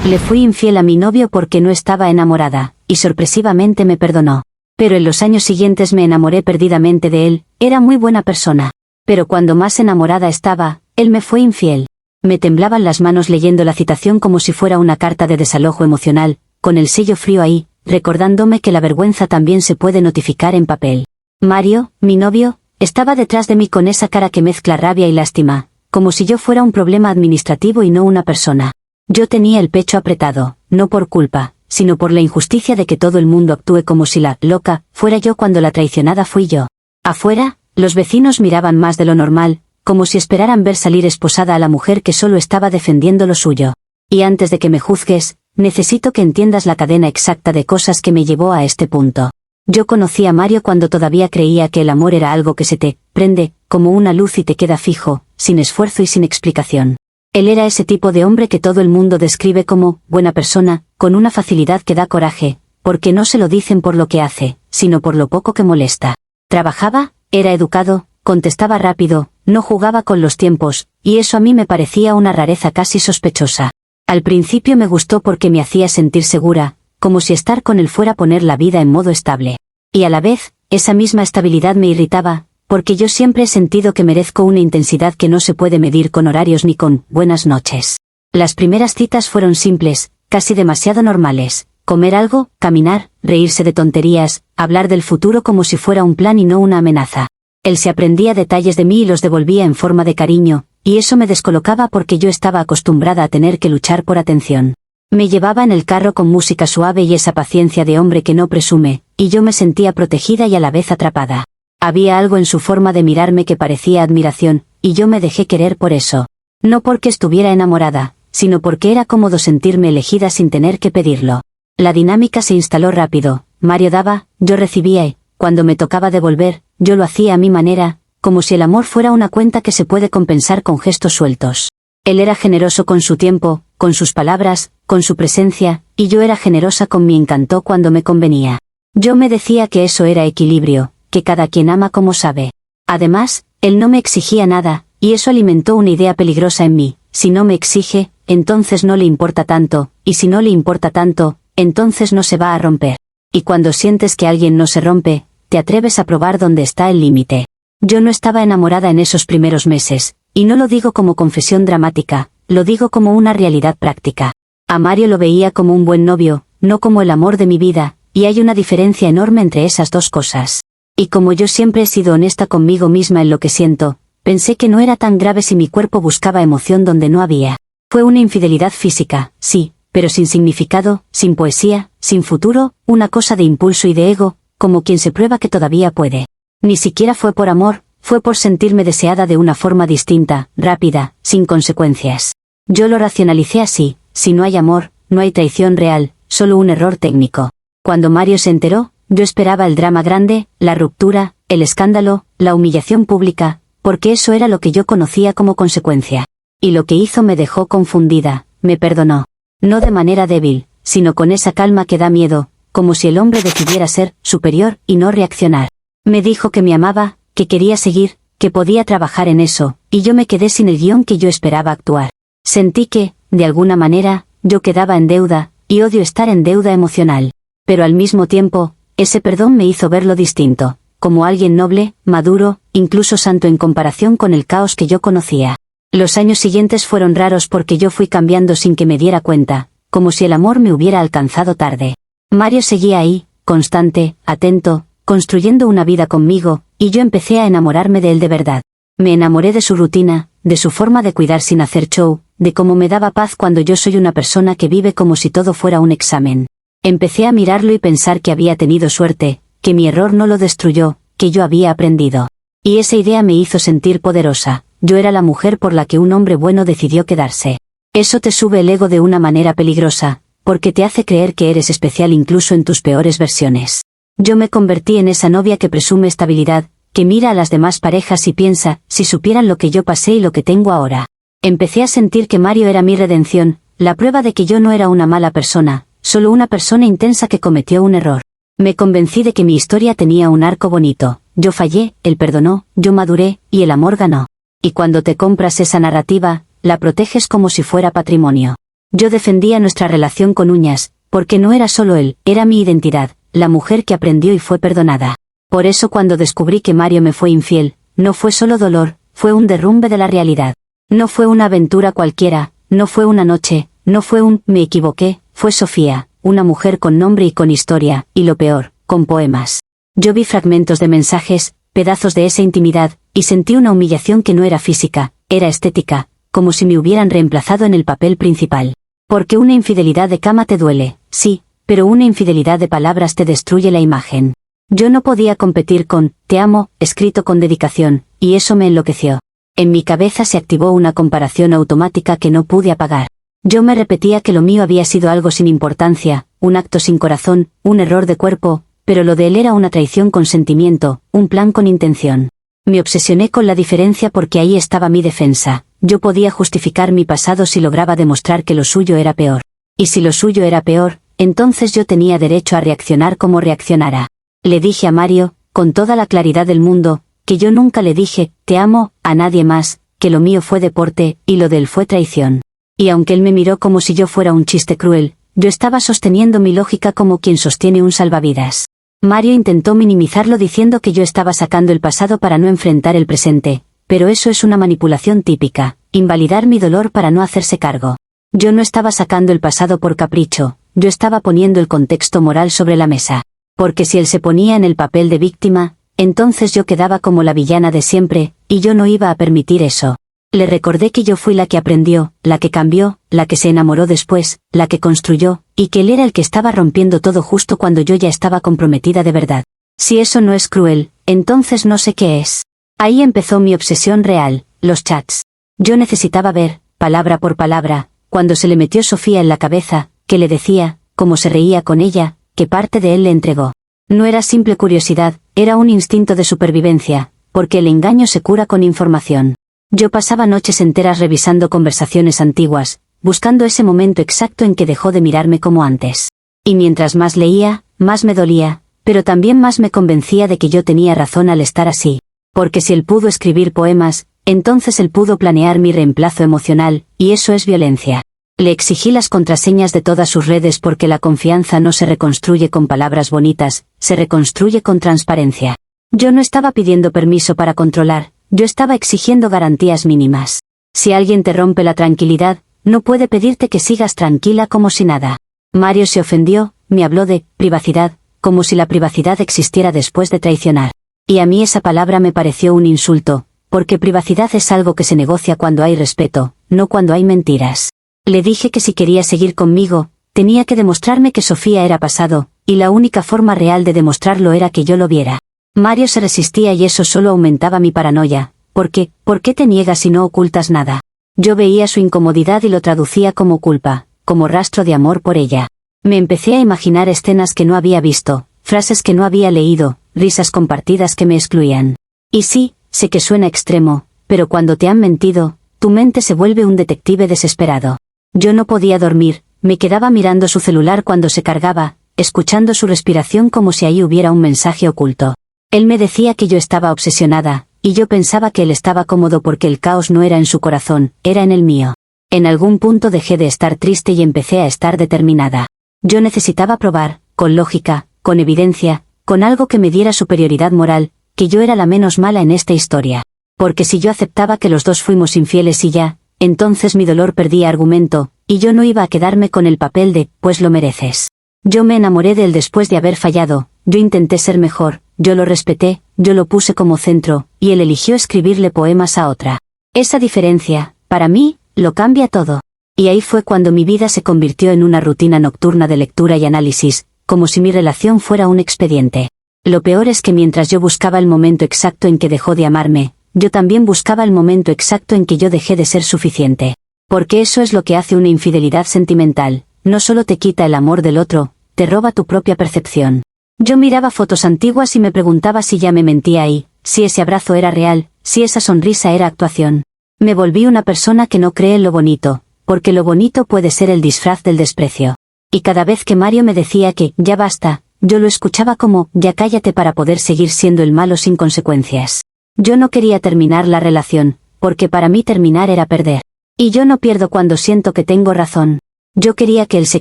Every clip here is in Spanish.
Le fui infiel a mi novio porque no estaba enamorada, y sorpresivamente me perdonó. Pero en los años siguientes me enamoré perdidamente de él, era muy buena persona. Pero cuando más enamorada estaba, él me fue infiel. Me temblaban las manos leyendo la citación como si fuera una carta de desalojo emocional, con el sello frío ahí, recordándome que la vergüenza también se puede notificar en papel. Mario, mi novio, estaba detrás de mí con esa cara que mezcla rabia y lástima, como si yo fuera un problema administrativo y no una persona. Yo tenía el pecho apretado, no por culpa, sino por la injusticia de que todo el mundo actúe como si la loca fuera yo cuando la traicionada fui yo. Afuera, los vecinos miraban más de lo normal, como si esperaran ver salir esposada a la mujer que solo estaba defendiendo lo suyo. Y antes de que me juzgues, necesito que entiendas la cadena exacta de cosas que me llevó a este punto. Yo conocí a Mario cuando todavía creía que el amor era algo que se te prende, como una luz y te queda fijo, sin esfuerzo y sin explicación. Él era ese tipo de hombre que todo el mundo describe como buena persona, con una facilidad que da coraje, porque no se lo dicen por lo que hace, sino por lo poco que molesta. Trabajaba, era educado, contestaba rápido, no jugaba con los tiempos, y eso a mí me parecía una rareza casi sospechosa. Al principio me gustó porque me hacía sentir segura, como si estar con él fuera poner la vida en modo estable. Y a la vez, esa misma estabilidad me irritaba, porque yo siempre he sentido que merezco una intensidad que no se puede medir con horarios ni con buenas noches. Las primeras citas fueron simples, casi demasiado normales. Comer algo, caminar, reírse de tonterías, hablar del futuro como si fuera un plan y no una amenaza. Él se aprendía detalles de mí y los devolvía en forma de cariño, y eso me descolocaba porque yo estaba acostumbrada a tener que luchar por atención. Me llevaba en el carro con música suave y esa paciencia de hombre que no presume, y yo me sentía protegida y a la vez atrapada. Había algo en su forma de mirarme que parecía admiración, y yo me dejé querer por eso. No porque estuviera enamorada, sino porque era cómodo sentirme elegida sin tener que pedirlo. La dinámica se instaló rápido, Mario daba, yo recibía y, cuando me tocaba devolver, yo lo hacía a mi manera, como si el amor fuera una cuenta que se puede compensar con gestos sueltos. Él era generoso con su tiempo, con sus palabras, con su presencia, y yo era generosa con mi encanto cuando me convenía. Yo me decía que eso era equilibrio, que cada quien ama como sabe. Además, él no me exigía nada, y eso alimentó una idea peligrosa en mí: si no me exige, entonces no le importa tanto, y si no le importa tanto, entonces no se va a romper. Y cuando sientes que alguien no se rompe, te atreves a probar dónde está el límite. Yo no estaba enamorada en esos primeros meses, y no lo digo como confesión dramática, lo digo como una realidad práctica. A Mario lo veía como un buen novio, no como el amor de mi vida, y hay una diferencia enorme entre esas dos cosas. Y como yo siempre he sido honesta conmigo misma en lo que siento, pensé que no era tan grave si mi cuerpo buscaba emoción donde no había. Fue una infidelidad física, sí, pero sin significado, sin poesía, sin futuro, una cosa de impulso y de ego, como quien se prueba que todavía puede. Ni siquiera fue por amor, fue por sentirme deseada de una forma distinta, rápida, sin consecuencias. Yo lo racionalicé así: si no hay amor, no hay traición real, solo un error técnico. Cuando Mario se enteró, yo esperaba el drama grande, la ruptura, el escándalo, la humillación pública, porque eso era lo que yo conocía como consecuencia. Y lo que hizo me dejó confundida, me perdonó. No de manera débil, sino con esa calma que da miedo, como si el hombre decidiera ser superior y no reaccionar. Me dijo que me amaba, que quería seguir, que podía trabajar en eso, y yo me quedé sin el guión que yo esperaba actuar. Sentí que, de alguna manera, yo quedaba en deuda, y odio estar en deuda emocional. Pero al mismo tiempo, ese perdón me hizo verlo distinto, como alguien noble, maduro, incluso santo en comparación con el caos que yo conocía. Los años siguientes fueron raros porque yo fui cambiando sin que me diera cuenta, como si el amor me hubiera alcanzado tarde. Mario seguía ahí, constante, atento, construyendo una vida conmigo, y yo empecé a enamorarme de él de verdad. Me enamoré de su rutina, de su forma de cuidar sin hacer show, de cómo me daba paz cuando yo soy una persona que vive como si todo fuera un examen. Empecé a mirarlo y pensar que había tenido suerte, que mi error no lo destruyó, que yo había aprendido. Y esa idea me hizo sentir poderosa: yo era la mujer por la que un hombre bueno decidió quedarse. Eso te sube el ego de una manera peligrosa, porque te hace creer que eres especial incluso en tus peores versiones. Yo me convertí en esa novia que presume estabilidad, que mira a las demás parejas y piensa: si supieran lo que yo pasé y lo que tengo ahora. Empecé a sentir que Mario era mi redención, la prueba de que yo no era una mala persona, solo una persona intensa que cometió un error. Me convencí de que mi historia tenía un arco bonito: yo fallé, él perdonó, yo maduré, y el amor ganó. Y cuando te compras esa narrativa, la proteges como si fuera patrimonio. Yo defendía nuestra relación con uñas, porque no era solo él, era mi identidad, la mujer que aprendió y fue perdonada. Por eso cuando descubrí que Mario me fue infiel, no fue solo dolor, fue un derrumbe de la realidad. No fue una aventura cualquiera, no fue una noche, no fue un me equivoqué, fue Sofía, una mujer con nombre y con historia, y lo peor, con poemas. Yo vi fragmentos de mensajes, pedazos de esa intimidad, y sentí una humillación que no era física, era estética, como si me hubieran reemplazado en el papel principal. Porque una infidelidad de cama te duele, sí, pero una infidelidad de palabras te destruye la imagen. Yo no podía competir con te amo, escrito con dedicación, y eso me enloqueció. En mi cabeza se activó una comparación automática que no pude apagar. Yo me repetía que lo mío había sido algo sin importancia, un acto sin corazón, un error de cuerpo, pero lo de él era una traición con sentimiento, un plan con intención. Me obsesioné con la diferencia porque ahí estaba mi defensa. Yo podía justificar mi pasado si lograba demostrar que lo suyo era peor. Y si lo suyo era peor, entonces yo tenía derecho a reaccionar como reaccionara. Le dije a Mario, con toda la claridad del mundo, que yo nunca le dije, te amo, a nadie más, que lo mío fue deporte, y lo de él fue traición. Y aunque él me miró como si yo fuera un chiste cruel, yo estaba sosteniendo mi lógica como quien sostiene un salvavidas. Mario intentó minimizarlo diciendo que yo estaba sacando el pasado para no enfrentar el presente, pero eso es una manipulación típica, invalidar mi dolor para no hacerse cargo. Yo no estaba sacando el pasado por capricho, yo estaba poniendo el contexto moral sobre la mesa. Porque si él se ponía en el papel de víctima, entonces yo quedaba como la villana de siempre, y yo no iba a permitir eso. Le recordé que yo fui la que aprendió, la que cambió, la que se enamoró después, la que construyó, y que él era el que estaba rompiendo todo justo cuando yo ya estaba comprometida de verdad. Si eso no es cruel, entonces no sé qué es. Ahí empezó mi obsesión real, los chats. Yo necesitaba ver, palabra por palabra, cuando se le metió Sofía en la cabeza, que le decía, cómo se reía con ella, qué parte de él le entregó. No era simple curiosidad, era un instinto de supervivencia, porque el engaño se cura con información. Yo pasaba noches enteras revisando conversaciones antiguas, buscando ese momento exacto en que dejó de mirarme como antes. Y mientras más leía, más me dolía, pero también más me convencía de que yo tenía razón al estar así. Porque si él pudo escribir poemas, entonces él pudo planear mi reemplazo emocional, y eso es violencia. Le exigí las contraseñas de todas sus redes porque la confianza no se reconstruye con palabras bonitas, se reconstruye con transparencia. Yo no estaba pidiendo permiso para controlar, yo estaba exigiendo garantías mínimas. Si alguien te rompe la tranquilidad, no puede pedirte que sigas tranquila como si nada. Mario se ofendió, me habló de privacidad, como si la privacidad existiera después de traicionar. Y a mí esa palabra me pareció un insulto, porque privacidad es algo que se negocia cuando hay respeto, no cuando hay mentiras. Le dije que si quería seguir conmigo, tenía que demostrarme que Sofía era pasado, y la única forma real de demostrarlo era que yo lo viera. Mario se resistía y eso solo aumentaba mi paranoia. ¿Por qué te niegas y no ocultas nada? Yo veía su incomodidad y lo traducía como culpa, como rastro de amor por ella. Me empecé a imaginar escenas que no había visto, frases que no había leído, risas compartidas que me excluían. Y sí, sé que suena extremo, pero cuando te han mentido, tu mente se vuelve un detective desesperado. Yo no podía dormir, me quedaba mirando su celular cuando se cargaba, escuchando su respiración como si ahí hubiera un mensaje oculto. Él me decía que yo estaba obsesionada, y yo pensaba que él estaba cómodo porque el caos no era en su corazón, era en el mío. En algún punto dejé de estar triste y empecé a estar determinada. Yo necesitaba probar, con lógica, con evidencia, con algo que me diera superioridad moral, que yo era la menos mala en esta historia. Porque si yo aceptaba que los dos fuimos infieles y ya, entonces mi dolor perdía argumento, y yo no iba a quedarme con el papel de, pues lo mereces. Yo me enamoré de él después de haber fallado, yo intenté ser mejor, yo lo respeté, yo lo puse como centro, y él eligió escribirle poemas a otra. Esa diferencia, para mí, lo cambia todo. Y ahí fue cuando mi vida se convirtió en una rutina nocturna de lectura y análisis, como si mi relación fuera un expediente. Lo peor es que mientras yo buscaba el momento exacto en que dejó de amarme, yo también buscaba el momento exacto en que yo dejé de ser suficiente. Porque eso es lo que hace una infidelidad sentimental, no solo te quita el amor del otro, te roba tu propia percepción. Yo miraba fotos antiguas y me preguntaba si ya me mentía ahí, si ese abrazo era real, si esa sonrisa era actuación. Me volví una persona que no cree en lo bonito, porque lo bonito puede ser el disfraz del desprecio. Y cada vez que Mario me decía que, ya basta, yo lo escuchaba como, ya cállate para poder seguir siendo el malo sin consecuencias. Yo no quería terminar la relación, porque para mí terminar era perder. Y yo no pierdo cuando siento que tengo razón. Yo quería que él se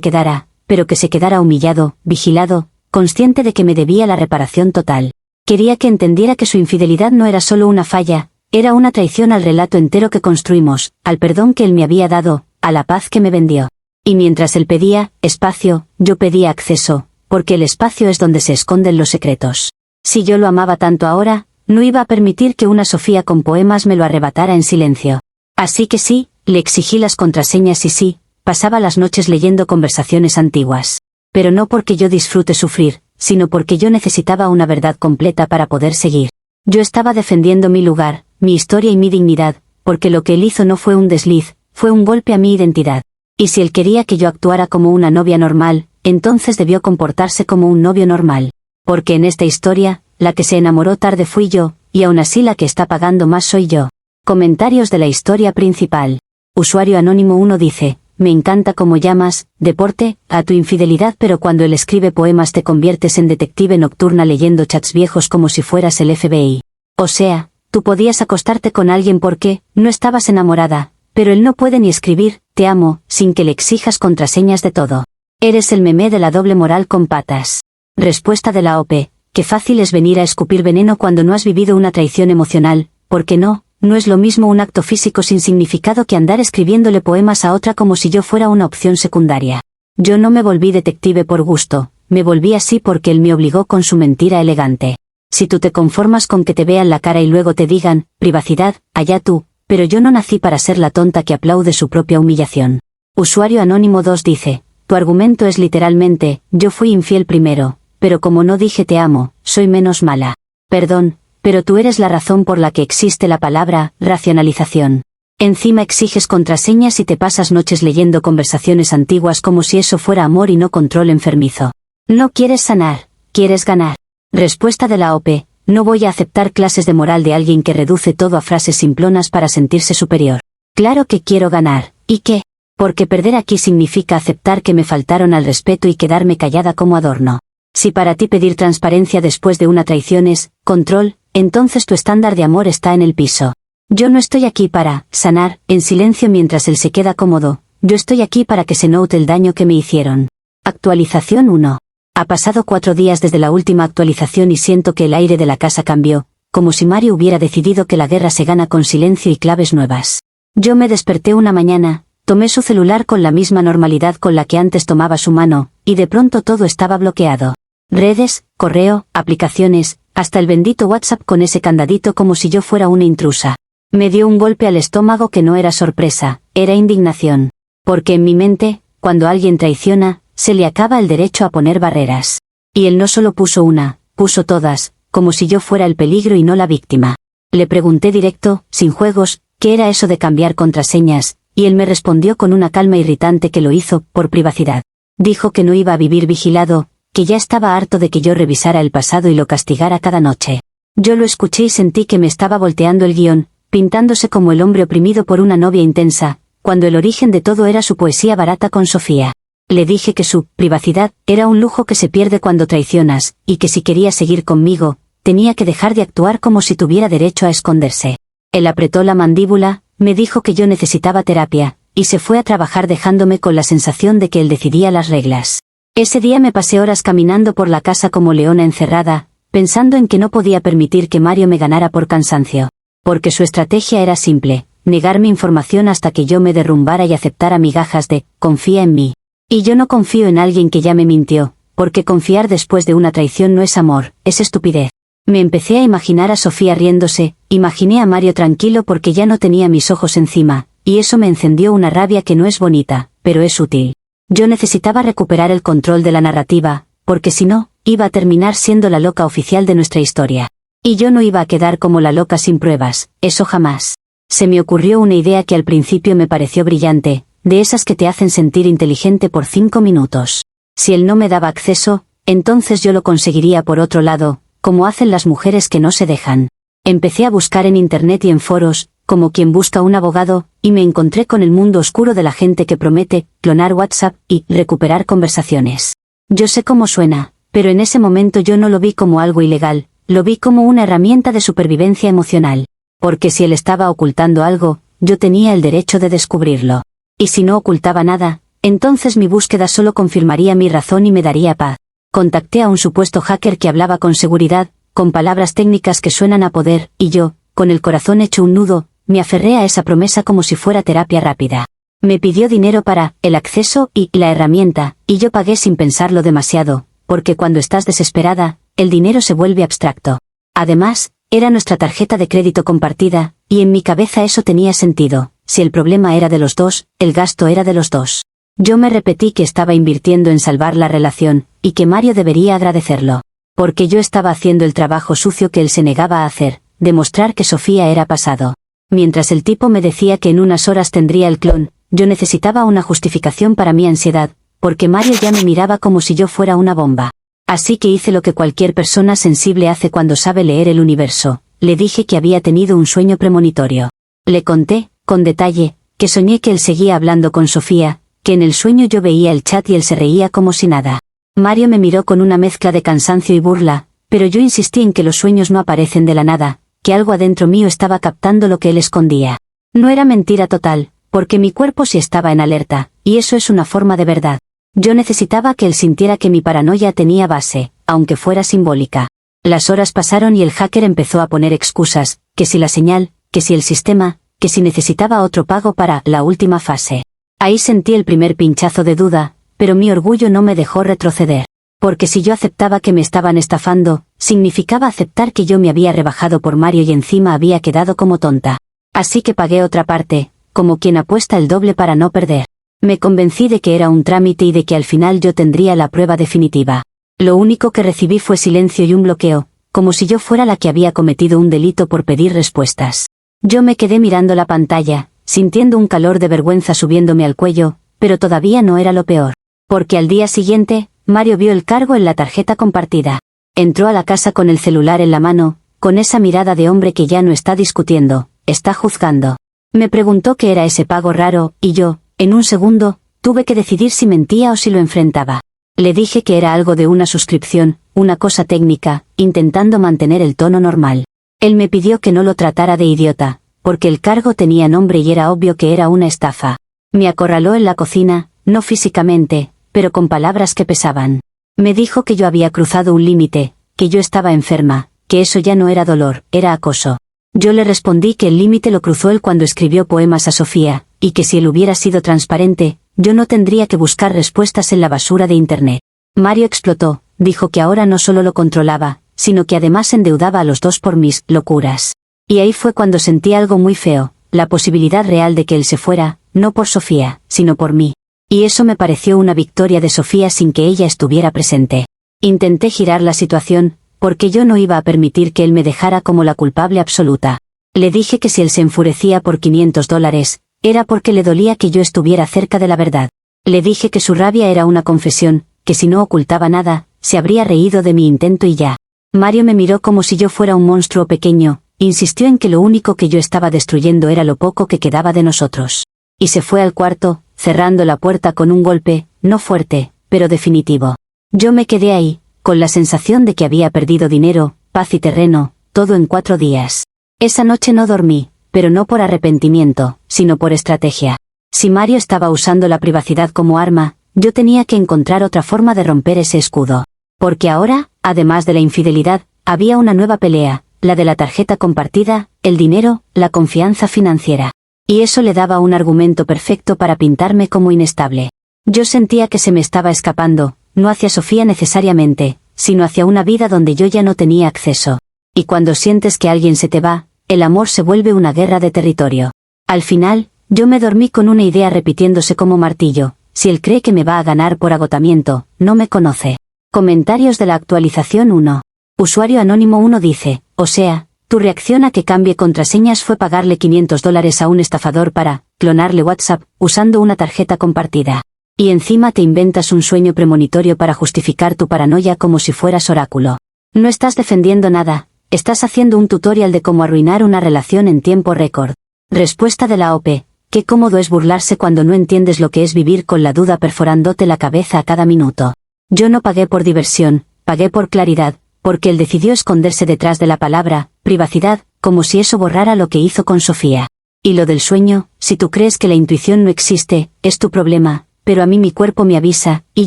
quedara, pero que se quedara humillado, vigilado, consciente de que me debía la reparación total. Quería que entendiera que su infidelidad no era solo una falla, era una traición al relato entero que construimos, al perdón que él me había dado, a la paz que me vendió. Y mientras él pedía espacio, yo pedía acceso, porque el espacio es donde se esconden los secretos. Si yo lo amaba tanto ahora, no iba a permitir que una Sofía con poemas me lo arrebatara en silencio. Así que sí, le exigí las contraseñas y sí, pasaba las noches leyendo conversaciones antiguas. Pero no porque yo disfrute sufrir, sino porque yo necesitaba una verdad completa para poder seguir. Yo estaba defendiendo mi lugar, mi historia y mi dignidad, porque lo que él hizo no fue un desliz, fue un golpe a mi identidad. Y si él quería que yo actuara como una novia normal, entonces debió comportarse como un novio normal. Porque en esta historia, la que se enamoró tarde fui yo, y aún así la que está pagando más soy yo. Comentarios de la historia principal. Usuario anónimo 1 dice: me encanta cómo llamas, deporte, a tu infidelidad, pero cuando él escribe poemas te conviertes en detective nocturna leyendo chats viejos como si fueras el FBI. O sea, tú podías acostarte con alguien porque no estabas enamorada, pero él no puede ni escribir te amo, sin que le exijas contraseñas de todo. Eres el meme de la doble moral con patas. Respuesta de la OP: qué fácil es venir a escupir veneno cuando no has vivido una traición emocional, porque no es lo mismo un acto físico sin significado que andar escribiéndole poemas a otra como si yo fuera una opción secundaria. Yo no me volví detective por gusto, me volví así porque él me obligó con su mentira elegante. Si tú te conformas con que te vean la cara y luego te digan, privacidad, allá tú, pero yo no nací para ser la tonta que aplaude su propia humillación. Usuario anónimo 2 dice: tu argumento es literalmente, yo fui infiel primero, pero como no dije te amo, soy menos mala. Perdón, pero tú eres la razón por la que existe la palabra racionalización. Encima exiges contraseñas y te pasas noches leyendo conversaciones antiguas como si eso fuera amor y no control enfermizo. No quieres sanar, quieres ganar. Respuesta de la OP: no voy a aceptar clases de moral de alguien que reduce todo a frases simplonas para sentirse superior. Claro que quiero ganar, ¿y qué? Porque perder aquí significa aceptar que me faltaron al respeto y quedarme callada como adorno. Si para ti pedir transparencia después de una traición es control, entonces tu estándar de amor está en el piso. Yo no estoy aquí para sanar en silencio mientras él se queda cómodo, yo estoy aquí para que se note el daño que me hicieron. Actualización 1. Ha pasado 4 días desde la última actualización y siento que el aire de la casa cambió, como si Mario hubiera decidido que la guerra se gana con silencio y claves nuevas. Yo me desperté una mañana, tomé su celular con la misma normalidad con la que antes tomaba su mano, y de pronto todo estaba bloqueado. Redes, correo, aplicaciones, hasta el bendito WhatsApp con ese candadito como si yo fuera una intrusa. Me dio un golpe al estómago que no era sorpresa, era indignación. Porque en mi mente, cuando alguien traiciona, se le acaba el derecho a poner barreras. Y él no solo puso una, puso todas, como si yo fuera el peligro y no la víctima. Le pregunté directo, sin juegos, qué era eso de cambiar contraseñas, y él me respondió con una calma irritante que lo hizo por privacidad. Dijo que no iba a vivir vigilado, que ya estaba harto de que yo revisara el pasado y lo castigara cada noche. Yo lo escuché y sentí que me estaba volteando el guión, pintándose como el hombre oprimido por una novia intensa, cuando el origen de todo era su poesía barata con Sofía. Le dije que su privacidad era un lujo que se pierde cuando traicionas, y que si quería seguir conmigo, tenía que dejar de actuar como si tuviera derecho a esconderse. Él apretó la mandíbula, me dijo que yo necesitaba terapia, y se fue a trabajar dejándome con la sensación de que él decidía las reglas. Ese día me pasé horas caminando por la casa como leona encerrada, pensando en que no podía permitir que Mario me ganara por cansancio. Porque su estrategia era simple, negar mi información hasta que yo me derrumbara y aceptara migajas de confía en mí. Y yo no confío en alguien que ya me mintió, porque confiar después de una traición no es amor, es estupidez. Me empecé a imaginar a Sofía riéndose, imaginé a Mario tranquilo porque ya no tenía mis ojos encima, y eso me encendió una rabia que no es bonita, pero es útil. Yo necesitaba recuperar el control de la narrativa, porque si no, iba a terminar siendo la loca oficial de nuestra historia. Y yo no iba a quedar como la loca sin pruebas, eso jamás. Se me ocurrió una idea que al principio me pareció brillante, de esas que te hacen sentir inteligente por 5 minutos. Si él no me daba acceso, entonces yo lo conseguiría por otro lado, como hacen las mujeres que no se dejan. Empecé a buscar en internet y en foros, como quien busca un abogado, y me encontré con el mundo oscuro de la gente que promete clonar WhatsApp y recuperar conversaciones. Yo sé cómo suena, pero en ese momento yo no lo vi como algo ilegal, lo vi como una herramienta de supervivencia emocional. Porque si él estaba ocultando algo, yo tenía el derecho de descubrirlo. Y si no ocultaba nada, Entonces mi búsqueda solo confirmaría mi razón y me daría paz. Contacté a un supuesto hacker que hablaba con seguridad, con palabras técnicas que suenan a poder, y yo, con el corazón hecho un nudo, me aferré a esa promesa como si fuera terapia rápida. Me pidió dinero para el acceso y la herramienta, y yo pagué sin pensarlo demasiado, porque cuando estás desesperada, el dinero se vuelve abstracto. Además, era nuestra tarjeta de crédito compartida, y en mi cabeza eso tenía sentido. Si el problema era de los dos, el gasto era de los dos. Yo me repetí que estaba invirtiendo en salvar la relación, y que Mario debería agradecerlo. Porque yo estaba haciendo el trabajo sucio que él se negaba a hacer, demostrar que Sofía era pasado. Mientras el tipo me decía que en unas horas tendría el clon, yo necesitaba una justificación para mi ansiedad, porque Mario ya me miraba como si yo fuera una bomba. Así que hice lo que cualquier persona sensible hace cuando sabe leer el universo. Le dije que había tenido un sueño premonitorio. Le conté, con detalle, que soñé que él seguía hablando con Sofía, que en el sueño yo veía el chat y él se reía como si nada. Mario me miró con una mezcla de cansancio y burla, pero yo insistí en que los sueños no aparecen de la nada, que algo adentro mío estaba captando lo que él escondía. No era mentira total, porque mi cuerpo sí estaba en alerta, y eso es una forma de verdad. Yo necesitaba que él sintiera que mi paranoia tenía base, aunque fuera simbólica. Las horas pasaron y el hacker empezó a poner excusas, que si la señal, que si el sistema, que si necesitaba otro pago para la última fase. Ahí sentí el primer pinchazo de duda, pero mi orgullo no me dejó retroceder. Porque si yo aceptaba que me estaban estafando, significaba aceptar que yo me había rebajado por Mario y encima había quedado como tonta. Así que pagué otra parte, como quien apuesta el doble para no perder. Me convencí de que era un trámite y de que al final yo tendría la prueba definitiva. Lo único que recibí fue silencio y un bloqueo, como si yo fuera la que había cometido un delito por pedir respuestas. Yo me quedé mirando la pantalla, sintiendo un calor de vergüenza subiéndome al cuello, pero todavía no era lo peor. Porque al día siguiente, Mario vio el cargo en la tarjeta compartida. Entró a la casa con el celular en la mano, con esa mirada de hombre que ya no está discutiendo, está juzgando. Me preguntó qué era ese pago raro, y yo, en un segundo, tuve que decidir si mentía o si lo enfrentaba. Le dije que era algo de una suscripción, una cosa técnica, intentando mantener el tono normal. Él me pidió que no lo tratara de idiota, porque el cargo tenía nombre y era obvio que era una estafa. Me acorraló en la cocina, no físicamente, pero con palabras que pesaban. Me dijo que yo había cruzado un límite, que yo estaba enferma, que eso ya no era dolor, era acoso. Yo le respondí que el límite lo cruzó él cuando escribió poemas a Sofía, y que si él hubiera sido transparente, yo no tendría que buscar respuestas en la basura de Internet. Mario explotó, dijo que ahora no solo lo controlaba, sino que además endeudaba a los dos por mis locuras. Y ahí fue cuando sentí algo muy feo, la posibilidad real de que él se fuera, no por Sofía, sino por mí. Y eso me pareció una victoria de Sofía sin que ella estuviera presente. Intenté girar la situación, porque yo no iba a permitir que él me dejara como la culpable absoluta. Le dije que si él se enfurecía por $500, era porque le dolía que yo estuviera cerca de la verdad. Le dije que su rabia era una confesión, que si no ocultaba nada, se habría reído de mi intento y ya. Mario me miró como si yo fuera un monstruo pequeño, insistió en que lo único que yo estaba destruyendo era lo poco que quedaba de nosotros. Y se fue al cuarto, cerrando la puerta con un golpe, no fuerte, pero definitivo. Yo me quedé ahí, con la sensación de que había perdido dinero, paz y terreno, todo en 4 días. Esa noche no dormí, pero no por arrepentimiento, sino por estrategia. Si Mario estaba usando la privacidad como arma, yo tenía que encontrar otra forma de romper ese escudo. Porque ahora, además de la infidelidad, había una nueva pelea, la de la tarjeta compartida, el dinero, la confianza financiera. Y eso le daba un argumento perfecto para pintarme como inestable. Yo sentía que se me estaba escapando, no hacia Sofía necesariamente, sino hacia una vida donde yo ya no tenía acceso. Y cuando sientes que alguien se te va, el amor se vuelve una guerra de territorio. Al final, yo me dormí con una idea repitiéndose como martillo: si él cree que me va a ganar por agotamiento, no me conoce. Comentarios de la actualización 1. Usuario anónimo 1 dice, o sea, tu reacción a que cambie contraseñas fue pagarle $500 a un estafador para clonarle WhatsApp, usando una tarjeta compartida. Y encima te inventas un sueño premonitorio para justificar tu paranoia como si fueras oráculo. No estás defendiendo nada, estás haciendo un tutorial de cómo arruinar una relación en tiempo récord. Respuesta de la OP: qué cómodo es burlarse cuando no entiendes lo que es vivir con la duda perforándote la cabeza a cada minuto. Yo no pagué por diversión, pagué por claridad, porque él decidió esconderse detrás de la palabra privacidad, como si eso borrara lo que hizo con Sofía. Y lo del sueño, si tú crees que la intuición no existe, es tu problema, pero a mí mi cuerpo me avisa, y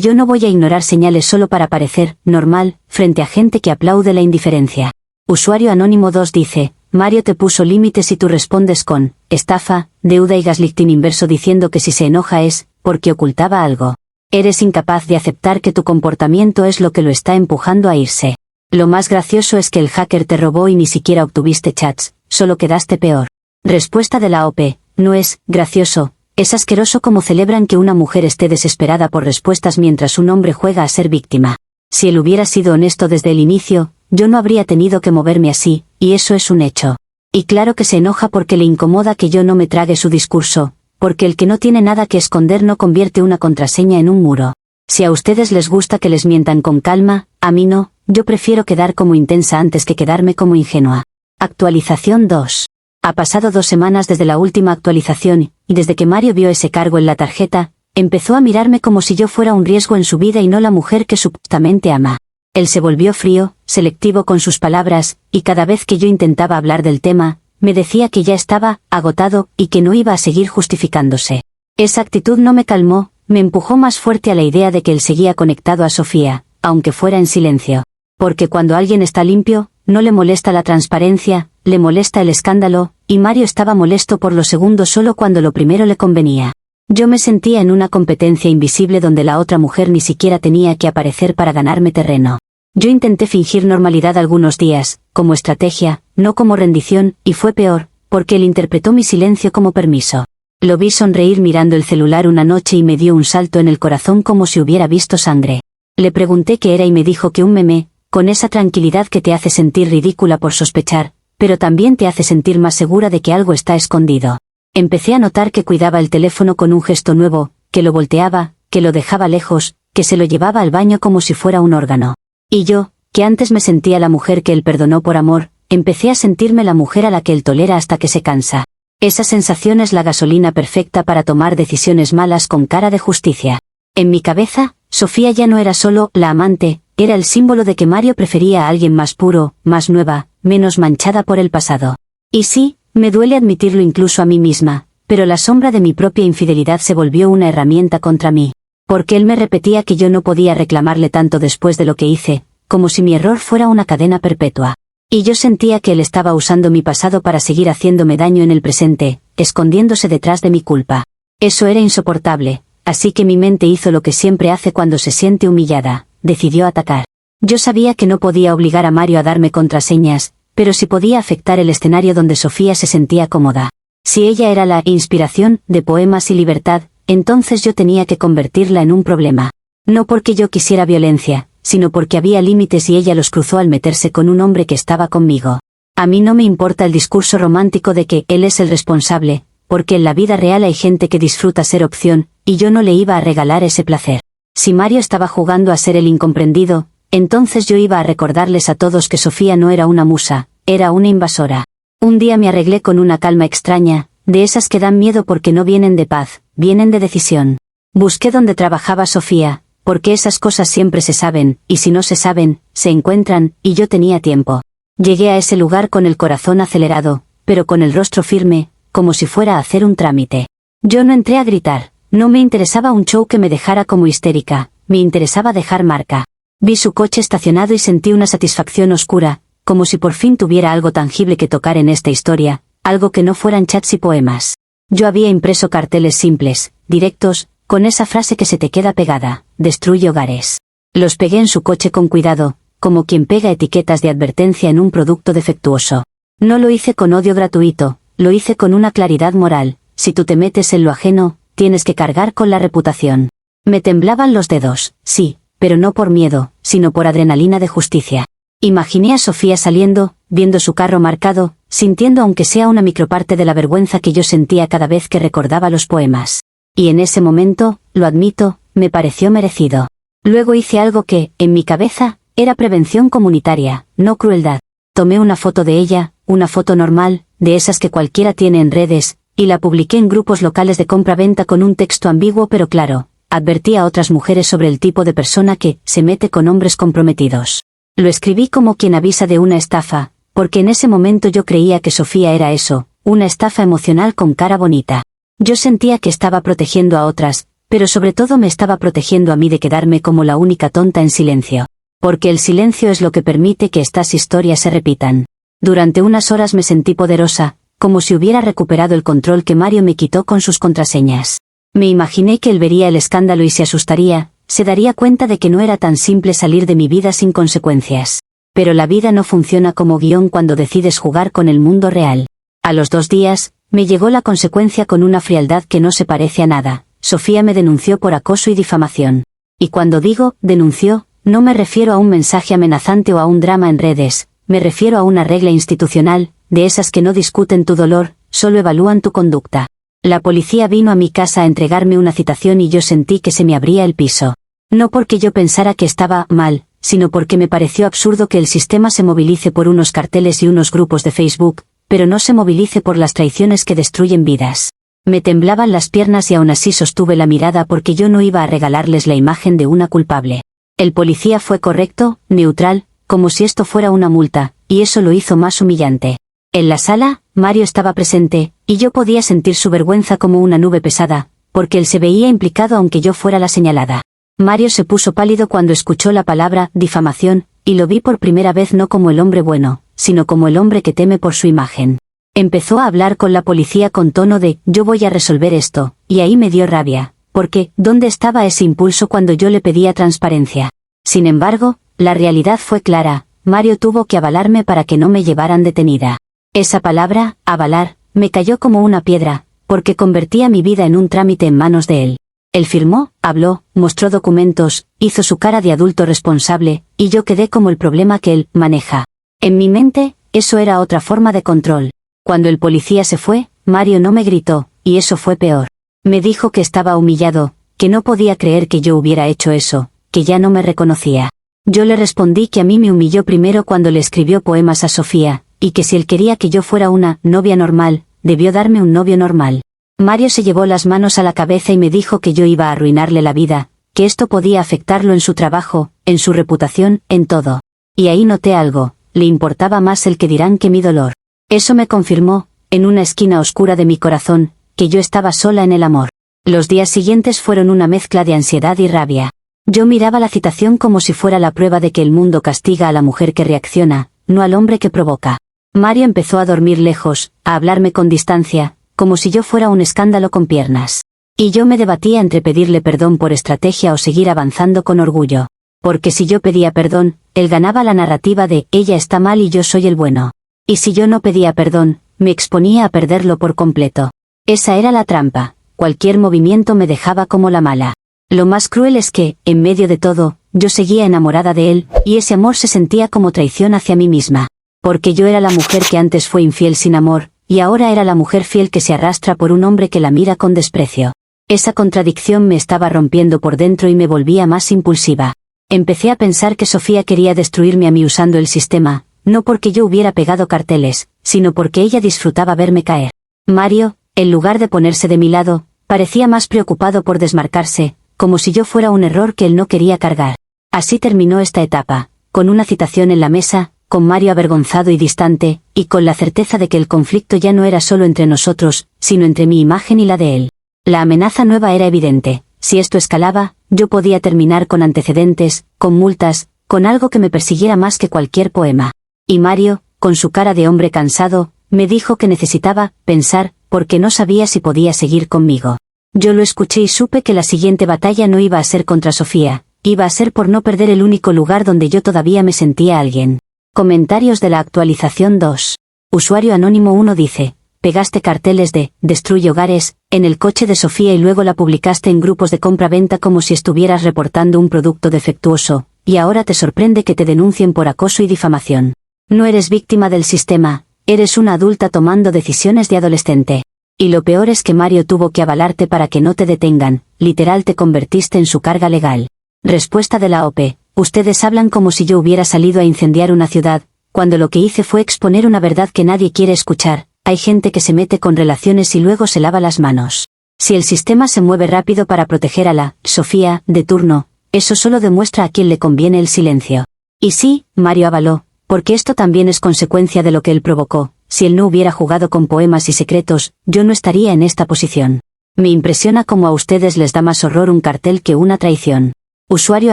yo no voy a ignorar señales solo para parecer normal, frente a gente que aplaude la indiferencia. Usuario anónimo 2 dice, Mario te puso límites y tú respondes con estafa, deuda y gaslighting inverso diciendo que si se enoja es porque ocultaba algo. Eres incapaz de aceptar que tu comportamiento es lo que lo está empujando a irse. Lo más gracioso es que el hacker te robó y ni siquiera obtuviste chats, solo quedaste peor. Respuesta de la OP, no es gracioso, es asqueroso como celebran que una mujer esté desesperada por respuestas mientras un hombre juega a ser víctima. Si él hubiera sido honesto desde el inicio, yo no habría tenido que moverme así, y eso es un hecho. Y claro que se enoja porque le incomoda que yo no me trague su discurso, porque el que no tiene nada que esconder no convierte una contraseña en un muro. Si a ustedes les gusta que les mientan con calma, a mí no, yo prefiero quedar como intensa antes que quedarme como ingenua. Actualización 2. Ha pasado 2 semanas desde la última actualización, y desde que Mario vio ese cargo en la tarjeta, empezó a mirarme como si yo fuera un riesgo en su vida y no la mujer que supuestamente ama. Él se volvió frío, selectivo con sus palabras, y cada vez que yo intentaba hablar del tema, me decía que ya estaba agotado y que no iba a seguir justificándose. Esa actitud no me calmó, me empujó más fuerte a la idea de que él seguía conectado a Sofía, aunque fuera en silencio. Porque cuando alguien está limpio, no le molesta la transparencia, le molesta el escándalo, y Mario estaba molesto por los segundos solo cuando lo primero le convenía. Yo me sentía en una competencia invisible donde la otra mujer ni siquiera tenía que aparecer para ganarme terreno. Yo intenté fingir normalidad algunos días, como estrategia, no como rendición, y fue peor, porque él interpretó mi silencio como permiso. Lo vi sonreír mirando el celular una noche y me dio un salto en el corazón como si hubiera visto sangre. Le pregunté qué era y me dijo que un meme, con esa tranquilidad que te hace sentir ridícula por sospechar, pero también te hace sentir más segura de que algo está escondido. Empecé a notar que cuidaba el teléfono con un gesto nuevo, que lo volteaba, que lo dejaba lejos, que se lo llevaba al baño como si fuera un órgano. Y yo, que antes me sentía la mujer que él perdonó por amor, empecé a sentirme la mujer a la que él tolera hasta que se cansa. Esa sensación es la gasolina perfecta para tomar decisiones malas con cara de justicia. En mi cabeza, Sofía ya no era solo la amante, era el símbolo de que Mario prefería a alguien más puro, más nueva, menos manchada por el pasado. Y sí, me duele admitirlo incluso a mí misma, pero la sombra de mi propia infidelidad se volvió una herramienta contra mí. Porque él me repetía que yo no podía reclamarle tanto después de lo que hice, como si mi error fuera una cadena perpetua. Y yo sentía que él estaba usando mi pasado para seguir haciéndome daño en el presente, escondiéndose detrás de mi culpa. Eso era insoportable, así que mi mente hizo lo que siempre hace cuando se siente humillada, decidió atacar. Yo sabía que no podía obligar a Mario a darme contraseñas, pero sí podía afectar el escenario donde Sofía se sentía cómoda. Si ella era la inspiración de Poemas y Libertad, entonces yo tenía que convertirla en un problema. No porque yo quisiera violencia, sino porque había límites y ella los cruzó al meterse con un hombre que estaba conmigo. A mí no me importa el discurso romántico de que él es el responsable, porque en la vida real hay gente que disfruta ser opción, y yo no le iba a regalar ese placer. Si Mario estaba jugando a ser el incomprendido, entonces yo iba a recordarles a todos que Sofía no era una musa, era una invasora. Un día me arreglé con una calma extraña, de esas que dan miedo porque no vienen de paz, vienen de decisión. Busqué donde trabajaba Sofía, porque esas cosas siempre se saben, y si no se saben, se encuentran, y yo tenía tiempo. Llegué a ese lugar con el corazón acelerado, pero con el rostro firme, como si fuera a hacer un trámite. Yo no entré a gritar, no me interesaba un show que me dejara como histérica, me interesaba dejar marca. Vi su coche estacionado y sentí una satisfacción oscura, como si por fin tuviera algo tangible que tocar en esta historia, algo que no fueran chats y poemas. Yo había impreso carteles simples, directos, con esa frase que se te queda pegada, destruye hogares. Los pegué en su coche con cuidado, como quien pega etiquetas de advertencia en un producto defectuoso. No lo hice con odio gratuito, lo hice con una claridad moral, si tú te metes en lo ajeno, tienes que cargar con la reputación. Me temblaban los dedos, sí, pero no por miedo, sino por adrenalina de justicia. Imaginé a Sofía saliendo, viendo su carro marcado, sintiendo aunque sea una microparte de la vergüenza que yo sentía cada vez que recordaba los poemas. Y en ese momento, lo admito, me pareció merecido. Luego hice algo que, en mi cabeza, era prevención comunitaria, no crueldad. Tomé una foto de ella, una foto normal, de esas que cualquiera tiene en redes, y la publiqué en grupos locales de compra-venta con un texto ambiguo pero claro. Advertí a otras mujeres sobre el tipo de persona que se mete con hombres comprometidos. Lo escribí como quien avisa de una estafa, porque en ese momento yo creía que Sofía era eso, una estafa emocional con cara bonita. Yo sentía que estaba protegiendo a otras, pero sobre todo me estaba protegiendo a mí de quedarme como la única tonta en silencio. Porque el silencio es lo que permite que estas historias se repitan. Durante unas horas me sentí poderosa, como si hubiera recuperado el control que Mario me quitó con sus contraseñas. Me imaginé que él vería el escándalo y se asustaría, se daría cuenta de que no era tan simple salir de mi vida sin consecuencias. Pero la vida no funciona como guión cuando decides jugar con el mundo real. A los 2 días, me llegó la consecuencia con una frialdad que no se parece a nada. Sofía me denunció por acoso y difamación. Y cuando digo, denunció, no me refiero a un mensaje amenazante o a un drama en redes, me refiero a una regla institucional, de esas que no discuten tu dolor, solo evalúan tu conducta. La policía vino a mi casa a entregarme una citación y yo sentí que se me abría el piso. No porque yo pensara que estaba mal, sino porque me pareció absurdo que el sistema se movilice por unos carteles y unos grupos de Facebook, pero no se movilice por las traiciones que destruyen vidas. Me temblaban las piernas y aún así sostuve la mirada porque yo no iba a regalarles la imagen de una culpable. El policía fue correcto, neutral, como si esto fuera una multa, y eso lo hizo más humillante. En la sala, Mario estaba presente, y yo podía sentir su vergüenza como una nube pesada, porque él se veía implicado aunque yo fuera la señalada. Mario se puso pálido cuando escuchó la palabra difamación, y lo vi por primera vez no como el hombre bueno, sino como el hombre que teme por su imagen. Empezó a hablar con la policía con tono de «yo voy a resolver esto», y ahí me dio rabia. Porque, ¿dónde estaba ese impulso cuando yo le pedía transparencia? Sin embargo, la realidad fue clara, Mario tuvo que avalarme para que no me llevaran detenida. Esa palabra, avalar, me cayó como una piedra, porque convertía mi vida en un trámite en manos de él. Él firmó, habló, mostró documentos, hizo su cara de adulto responsable, y yo quedé como el problema que él maneja. En mi mente, eso era otra forma de control. Cuando el policía se fue, Mario no me gritó, y eso fue peor. Me dijo que estaba humillado, que no podía creer que yo hubiera hecho eso, que ya no me reconocía. Yo le respondí que a mí me humilló primero cuando le escribió poemas a Sofía, y que si él quería que yo fuera una novia normal, debió darme un novio normal. Mario se llevó las manos a la cabeza y me dijo que yo iba a arruinarle la vida, que esto podía afectarlo en su trabajo, en su reputación, en todo. Y ahí noté algo, le importaba más el que dirán que mi dolor. Eso me confirmó, en una esquina oscura de mi corazón, que yo estaba sola en el amor. Los días siguientes fueron una mezcla de ansiedad y rabia. Yo miraba la citación como si fuera la prueba de que el mundo castiga a la mujer que reacciona, no al hombre que provoca. Mario empezó a dormir lejos, a hablarme con distancia, como si yo fuera un escándalo con piernas. Y yo me debatía entre pedirle perdón por estrategia o seguir avanzando con orgullo. Porque si yo pedía perdón, él ganaba la narrativa de ella está mal y yo soy el bueno. Y si yo no pedía perdón, me exponía a perderlo por completo. Esa era la trampa, cualquier movimiento me dejaba como la mala. Lo más cruel es que, en medio de todo, yo seguía enamorada de él, y ese amor se sentía como traición hacia mí misma. Porque yo era la mujer que antes fue infiel sin amor, y ahora era la mujer fiel que se arrastra por un hombre que la mira con desprecio. Esa contradicción me estaba rompiendo por dentro y me volvía más impulsiva. Empecé a pensar que Sofía quería destruirme a mí usando el sistema, no porque yo hubiera pegado carteles, sino porque ella disfrutaba verme caer. Mario, en lugar de ponerse de mi lado, parecía más preocupado por desmarcarse, como si yo fuera un error que él no quería cargar. Así terminó esta etapa, con una citación en la mesa, con Mario avergonzado y distante, y con la certeza de que el conflicto ya no era solo entre nosotros, sino entre mi imagen y la de él. La amenaza nueva era evidente, si esto escalaba, yo podía terminar con antecedentes, con multas, con algo que me persiguiera más que cualquier poema. Y Mario, con su cara de hombre cansado, me dijo que necesitaba pensar, porque no sabía si podía seguir conmigo. Yo lo escuché y supe que la siguiente batalla no iba a ser contra Sofía, iba a ser por no perder el único lugar donde yo todavía me sentía alguien. Comentarios de la actualización 2. Usuario anónimo 1 dice, pegaste carteles de «Destruye hogares» en el coche de Sofía y luego la publicaste en grupos de compra-venta como si estuvieras reportando un producto defectuoso, y ahora te sorprende que te denuncien por acoso y difamación. No eres víctima del sistema, eres una adulta tomando decisiones de adolescente. Y lo peor es que Mario tuvo que avalarte para que no te detengan, literal te convertiste en su carga legal. Respuesta de la OP, ustedes hablan como si yo hubiera salido a incendiar una ciudad, cuando lo que hice fue exponer una verdad que nadie quiere escuchar, hay gente que se mete con relaciones y luego se lava las manos. Si el sistema se mueve rápido para proteger a la Sofía de turno, eso solo demuestra a quién le conviene el silencio. Y sí, Mario avaló, porque esto también es consecuencia de lo que él provocó. Si él no hubiera jugado con poemas y secretos, yo no estaría en esta posición. Me impresiona cómo a ustedes les da más horror un cartel que una traición. Usuario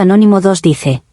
anónimo 2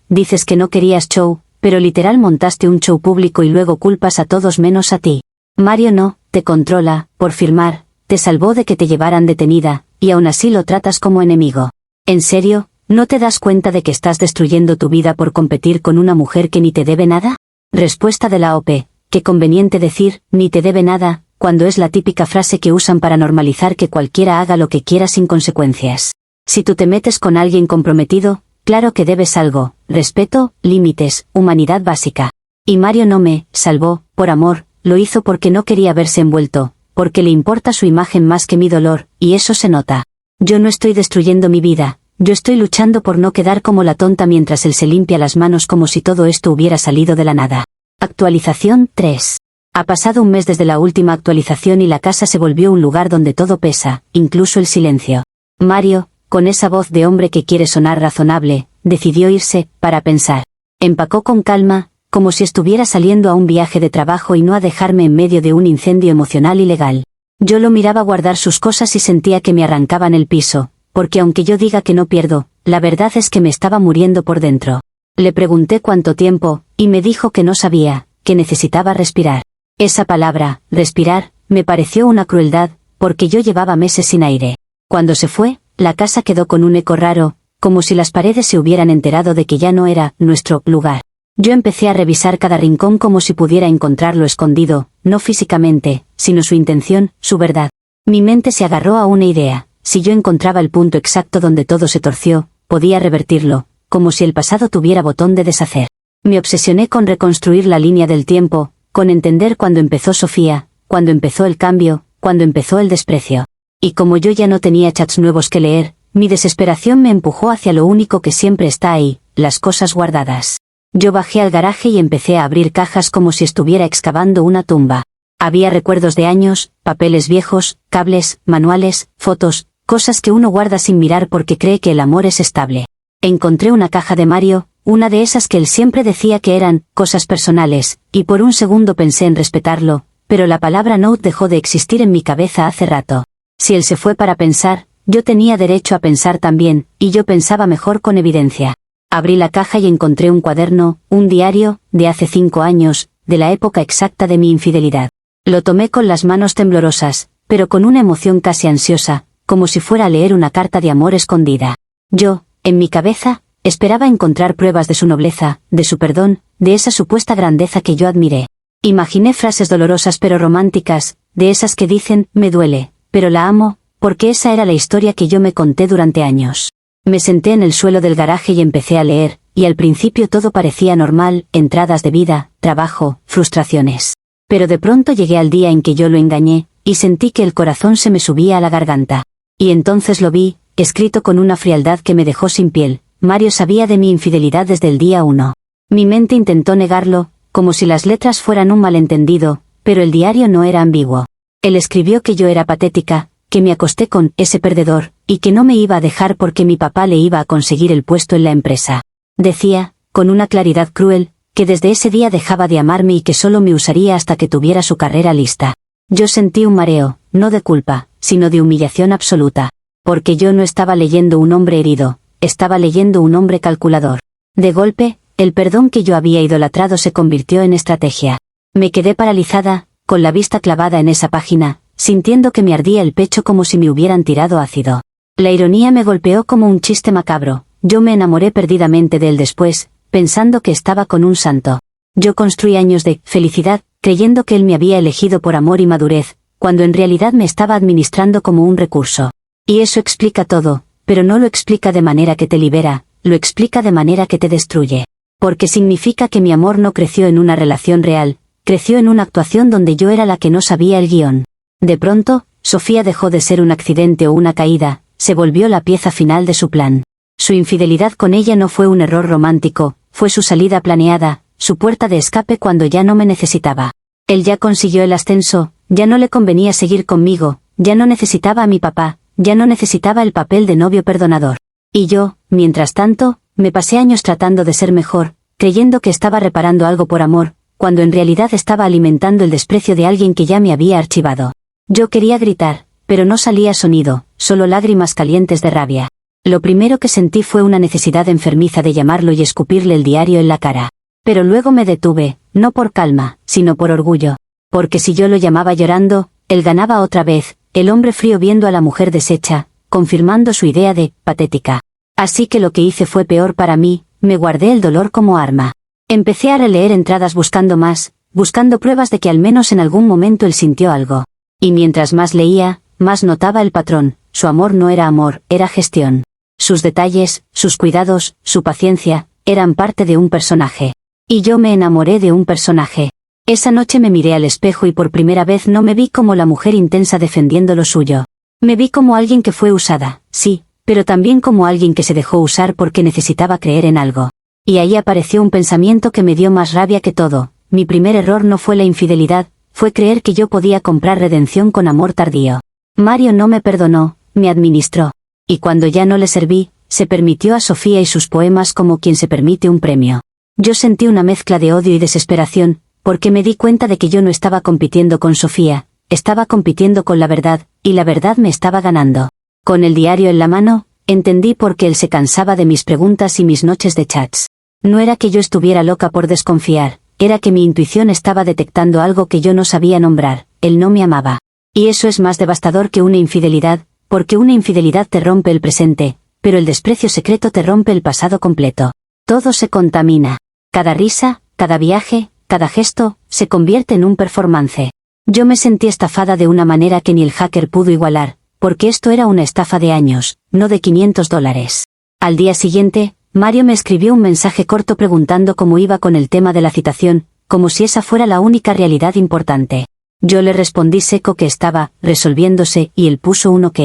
dices que no querías show, pero literal montaste un show público y luego culpas a todos menos a ti. Mario no, te controla, por filmar, te salvó de que te llevaran detenida, y aún así lo tratas como enemigo. ¿En serio, no te das cuenta de que estás destruyendo tu vida por competir con una mujer que ni te debe nada? Respuesta de la OP, qué conveniente decir, ni te debe nada, cuando es la típica frase que usan para normalizar que cualquiera haga lo que quiera sin consecuencias. Si tú te metes con alguien comprometido, claro que debes algo, respeto, límites, humanidad básica. Y Mario no me salvó, por amor, lo hizo porque no quería verse envuelto, porque le importa su imagen más que mi dolor, y eso se nota. Yo no estoy destruyendo mi vida, yo estoy luchando por no quedar como la tonta mientras él se limpia las manos como si todo esto hubiera salido de la nada. Actualización 3. Ha pasado un mes desde la última actualización y la casa se volvió un lugar donde todo pesa, incluso el silencio. Mario, con esa voz de hombre que quiere sonar razonable, decidió irse, para pensar. Empacó con calma, como si estuviera saliendo a un viaje de trabajo y no a dejarme en medio de un incendio emocional y legal. Yo lo miraba guardar sus cosas y sentía que me arrancaban el piso, porque aunque yo diga que no pierdo, la verdad es que me estaba muriendo por dentro. Le pregunté cuánto tiempo, y me dijo que no sabía, que necesitaba respirar. Esa palabra, respirar, me pareció una crueldad, porque yo llevaba meses sin aire. Cuando se fue, la casa quedó con un eco raro, como si las paredes se hubieran enterado de que ya no era nuestro lugar. Yo empecé a revisar cada rincón como si pudiera encontrarlo escondido, no físicamente, sino su intención, su verdad. Mi mente se agarró a una idea, si yo encontraba el punto exacto donde todo se torció, podía revertirlo, como si el pasado tuviera botón de deshacer. Me obsesioné con reconstruir la línea del tiempo, con entender cuándo empezó Sofía, cuándo empezó el cambio, cuándo empezó el desprecio. Y como yo ya no tenía chats nuevos que leer, mi desesperación me empujó hacia lo único que siempre está ahí, las cosas guardadas. Yo bajé al garaje y empecé a abrir cajas como si estuviera excavando una tumba. Había recuerdos de años, papeles viejos, cables, manuales, fotos, cosas que uno guarda sin mirar porque cree que el amor es estable. Encontré una caja de Mario, una de esas que él siempre decía que eran cosas personales, y por un segundo pensé en respetarlo, pero la palabra note dejó de existir en mi cabeza hace rato. Si él se fue para pensar, yo tenía derecho a pensar también, y yo pensaba mejor con evidencia. Abrí la caja y encontré un cuaderno, un diario, de hace 5 años, de la época exacta de mi infidelidad. Lo tomé con las manos temblorosas, pero con una emoción casi ansiosa, como si fuera a leer una carta de amor escondida. Yo, en mi cabeza, esperaba encontrar pruebas de su nobleza, de su perdón, de esa supuesta grandeza que yo admiré. Imaginé frases dolorosas pero románticas, de esas que dicen, me duele, pero la amo, porque esa era la historia que yo me conté durante años. Me senté en el suelo del garaje y empecé a leer, y al principio todo parecía normal, entradas de vida, trabajo, frustraciones. Pero de pronto llegué al día en que yo lo engañé, y sentí que el corazón se me subía a la garganta. Y entonces lo vi, escrito con una frialdad que me dejó sin piel. Mario sabía de mi infidelidad desde el día 1. Mi mente intentó negarlo, como si las letras fueran un malentendido, pero el diario no era ambiguo. Él escribió que yo era patética, que me acosté con ese perdedor, y que no me iba a dejar porque mi papá le iba a conseguir el puesto en la empresa. Decía, con una claridad cruel, que desde ese día dejaba de amarme y que solo me usaría hasta que tuviera su carrera lista. Yo sentí un mareo, no de culpa, sino de humillación absoluta. Porque yo no estaba leyendo un hombre herido, estaba leyendo un hombre calculador. De golpe, el perdón que yo había idolatrado se convirtió en estrategia. Me quedé paralizada, con la vista clavada en esa página, sintiendo que me ardía el pecho como si me hubieran tirado ácido. La ironía me golpeó como un chiste macabro. Yo me enamoré perdidamente de él después, pensando que estaba con un santo. Yo construí años de felicidad, creyendo que él me había elegido por amor y madurez, cuando en realidad me estaba administrando como un recurso. Y eso explica todo, pero no lo explica de manera que te libera, lo explica de manera que te destruye. Porque significa que mi amor no creció en una relación real, creció en una actuación donde yo era la que no sabía el guión. De pronto, Sofía dejó de ser un accidente o una caída, se volvió la pieza final de su plan. Su infidelidad con ella no fue un error romántico, fue su salida planeada, su puerta de escape cuando ya no me necesitaba. Él ya consiguió el ascenso, ya no le convenía seguir conmigo, ya no necesitaba a mi papá, ya no necesitaba el papel de novio perdonador. Y yo, mientras tanto, me pasé años tratando de ser mejor, creyendo que estaba reparando algo por amor, cuando en realidad estaba alimentando el desprecio de alguien que ya me había archivado. Yo quería gritar, pero no salía sonido, solo lágrimas calientes de rabia. Lo primero que sentí fue una necesidad enfermiza de llamarlo y escupirle el diario en la cara. Pero luego me detuve, no por calma, sino por orgullo. Porque si yo lo llamaba llorando, él ganaba otra vez, el hombre frío viendo a la mujer deshecha, confirmando su idea de patética. Así que lo que hice fue peor para mí, me guardé el dolor como arma. Empecé a releer entradas buscando pruebas de que al menos en algún momento él sintió algo. Y mientras más leía, más notaba el patrón, su amor no era amor, era gestión. Sus detalles, sus cuidados, su paciencia, eran parte de un personaje. Y yo me enamoré de un personaje. Esa noche me miré al espejo y por primera vez no me vi como la mujer intensa defendiendo lo suyo. Me vi como alguien que fue usada, sí, pero también como alguien que se dejó usar porque necesitaba creer en algo. Y ahí apareció un pensamiento que me dio más rabia que todo. Mi primer error no fue la infidelidad, fue creer que yo podía comprar redención con amor tardío. Mario no me perdonó, me administró. Y cuando ya no le serví, se permitió a Sofía y sus poemas como quien se permite un premio. Yo sentí una mezcla de odio y desesperación, porque me di cuenta de que yo no estaba compitiendo con Sofía, estaba compitiendo con la verdad, y la verdad me estaba ganando. Con el diario en la mano, entendí por qué él se cansaba de mis preguntas y mis noches de chats. No era que yo estuviera loca por desconfiar, era que mi intuición estaba detectando algo que yo no sabía nombrar, él no me amaba. Y eso es más devastador que una infidelidad, porque una infidelidad te rompe el presente, pero el desprecio secreto te rompe el pasado completo. Todo se contamina. Cada risa, cada viaje, cada gesto, se convierte en un performance. Yo me sentí estafada de una manera que ni el hacker pudo igualar, porque esto era una estafa de años, no de $500. Al día siguiente, Mario me escribió un mensaje corto preguntando cómo iba con el tema de la citación, como si esa fuera la única realidad importante. Yo le respondí seco que estaba resolviéndose y él puso un ok.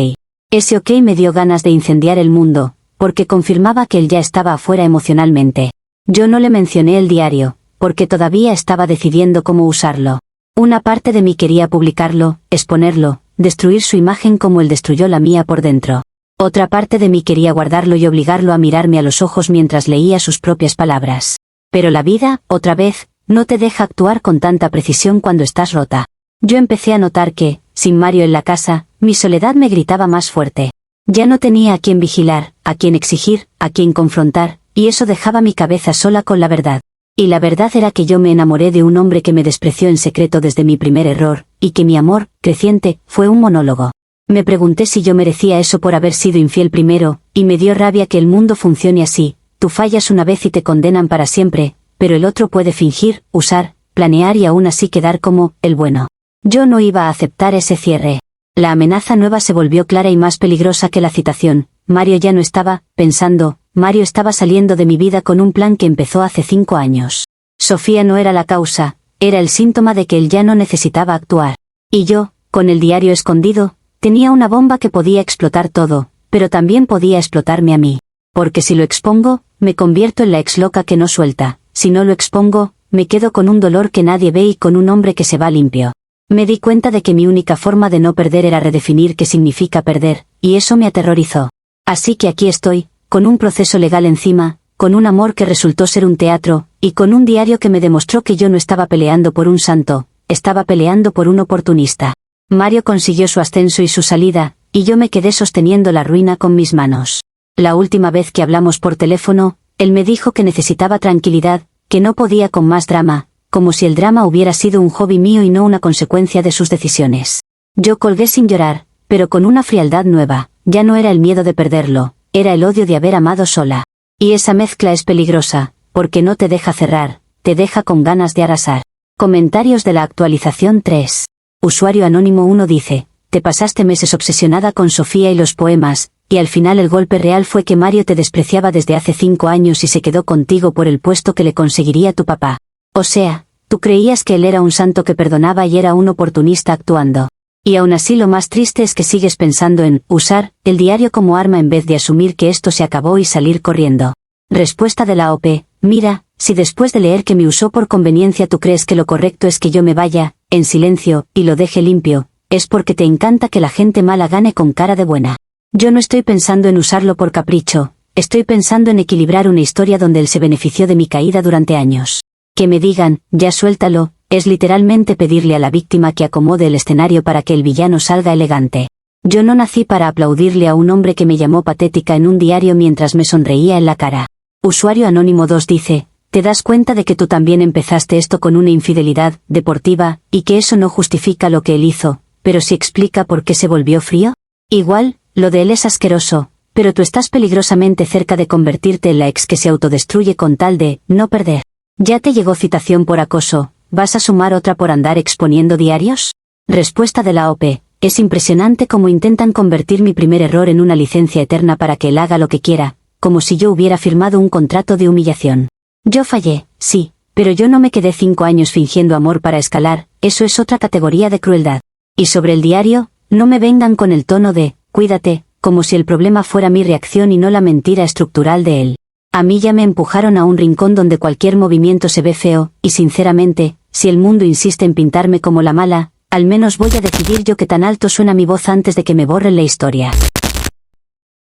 Ese ok me dio ganas de incendiar el mundo, porque confirmaba que él ya estaba afuera emocionalmente. Yo no le mencioné el diario, porque todavía estaba decidiendo cómo usarlo. Una parte de mí quería publicarlo, exponerlo, destruir su imagen como él destruyó la mía por dentro. Otra parte de mí quería guardarlo y obligarlo a mirarme a los ojos mientras leía sus propias palabras. Pero la vida, otra vez, no te deja actuar con tanta precisión cuando estás rota. Yo empecé a notar que, sin Mario en la casa, mi soledad me gritaba más fuerte. Ya no tenía a quién vigilar, a quién exigir, a quién confrontar, y eso dejaba mi cabeza sola con la verdad. Y la verdad era que yo me enamoré de un hombre que me despreció en secreto desde mi primer error, y que mi amor, creciente, fue un monólogo. Me pregunté si yo merecía eso por haber sido infiel primero, y me dio rabia que el mundo funcione así. Tú fallas una vez y te condenan para siempre, pero el otro puede fingir, usar, planear y aún así quedar como el bueno. Yo no iba a aceptar ese cierre. La amenaza nueva se volvió clara y más peligrosa que la citación. Mario ya no estaba pensando, Mario estaba saliendo de mi vida con un plan que empezó hace 5 años. Sofía no era la causa, era el síntoma de que él ya no necesitaba actuar. Y yo, con el diario escondido, tenía una bomba que podía explotar todo, pero también podía explotarme a mí. Porque si lo expongo, me convierto en la ex loca que no suelta. Si no lo expongo, me quedo con un dolor que nadie ve y con un hombre que se va limpio. Me di cuenta de que mi única forma de no perder era redefinir qué significa perder, y eso me aterrorizó. Así que aquí estoy, con un proceso legal encima, con un amor que resultó ser un teatro, y con un diario que me demostró que yo no estaba peleando por un santo, estaba peleando por un oportunista. Mario consiguió su ascenso y su salida, y yo me quedé sosteniendo la ruina con mis manos. La última vez que hablamos por teléfono, él me dijo que necesitaba tranquilidad, que no podía con más drama, como si el drama hubiera sido un hobby mío y no una consecuencia de sus decisiones. Yo colgué sin llorar, pero con una frialdad nueva. Ya no era el miedo de perderlo, era el odio de haber amado sola. Y esa mezcla es peligrosa, porque no te deja cerrar, te deja con ganas de arrasar. Comentarios de la actualización 3. Usuario anónimo 1 dice, te pasaste meses obsesionada con Sofía y los poemas, y al final el golpe real fue que Mario te despreciaba desde hace 5 años y se quedó contigo por el puesto que le conseguiría tu papá. O sea, tú creías que él era un santo que perdonaba y era un oportunista actuando. Y aún así lo más triste es que sigues pensando en usar el diario como arma en vez de asumir que esto se acabó y salir corriendo. Respuesta de la OP, mira, si después de leer que me usó por conveniencia tú crees que lo correcto es que yo me vaya, en silencio, y lo deje limpio, es porque te encanta que la gente mala gane con cara de buena. Yo no estoy pensando en usarlo por capricho, estoy pensando en equilibrar una historia donde él se benefició de mi caída durante años. Que me digan, ya suéltalo, es literalmente pedirle a la víctima que acomode el escenario para que el villano salga elegante. Yo no nací para aplaudirle a un hombre que me llamó patética en un diario mientras me sonreía en la cara. Usuario Anónimo 2 dice, ¿te das cuenta de que tú también empezaste esto con una infidelidad deportiva, y que eso no justifica lo que él hizo, pero sí explica por qué se volvió frío? Igual, lo de él es asqueroso, pero tú estás peligrosamente cerca de convertirte en la ex que se autodestruye con tal de no perder. ¿Ya te llegó citación por acoso? ¿Vas a sumar otra por andar exponiendo diarios? Respuesta de la OP. Es impresionante cómo intentan convertir mi primer error en una licencia eterna para que él haga lo que quiera, como si yo hubiera firmado un contrato de humillación. Yo fallé, sí, pero yo no me quedé 5 años fingiendo amor para escalar, eso es otra categoría de crueldad. Y sobre el diario, no me vengan con el tono de, cuídate, como si el problema fuera mi reacción y no la mentira estructural de él. A mí ya me empujaron a un rincón donde cualquier movimiento se ve feo, y sinceramente, si el mundo insiste en pintarme como la mala, al menos voy a decidir yo qué tan alto suena mi voz antes de que me borren la historia.